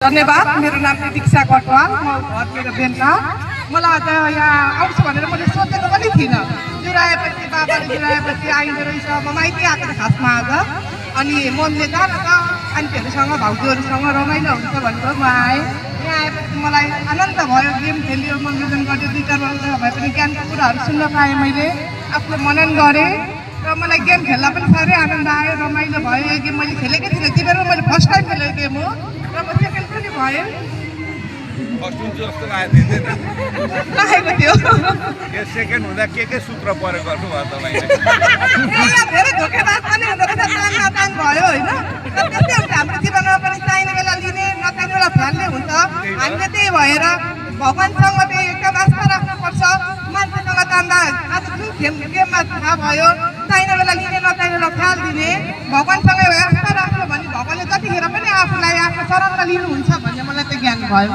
धन्यवाद। मेरो नाम दीक्षा कटवाल, म घर मेरो बेन्टा। मलाई आज यहाँ आउँछु भनेर मैले सोचेको पनि थिइनँ। जुराएपछि बाबाले जुराएपछि आइँदो रहेछ। म माइती आएको थिएँ खासमा आज। अनि मनले जा न त आन्टीहरूसँग भाउजूहरूसँग रमाइलो हुन्छ भनेर म आएँ। यहाँ आएपछि मलाई आनन्द भयो। गेम खेल्यो, मनोरञ्जन गर्यो, 2-4 वर्ष भए पनि ज्ञानको कुराहरू सुन्न पाएँ। मैले आफ्नो मनन गरेँ र मलाई गेम खेल्दा पनि साह्रै आनन्द आयो, रमाइलो भयो। यो गेम मैले खेलेकै थिइनँ, तिनीहरू मैले फर्स्ट टाइम खेलेको गेम हो र म सेकेन्ड पनि भएँ। लागेको थियो सेकेन्ड हुँदा के सूत्र प्रयोग गर्नुभयो तपाईँले? धेरै धोकेबाज पनि हुँदो रहेछ, तान नातान भयो होइन। त्यस्तै हुन्छ हाम्रो जीवनमा पनि, चाहिने बेला लिने, नचाहिने बेला फ्याल्ने हुन्छ। हामीले त्यही भएर भगवान्सँग चाहिँ एकदम आस्था राख्नुपर्छ। मान्छेसँग तान्दा आज जुन गेममा थाहा भयो, चाहिने बेला लिने, नचाहिने बेला फ्यालिदिने। भगवान्सँग आस्था राख्यो भने भगवान्ले जतिखेर पनि आफूलाई आफ्नो शरणमा लिनुहुन्छ भन्ने मलाई चाहिँ ज्ञान भयो।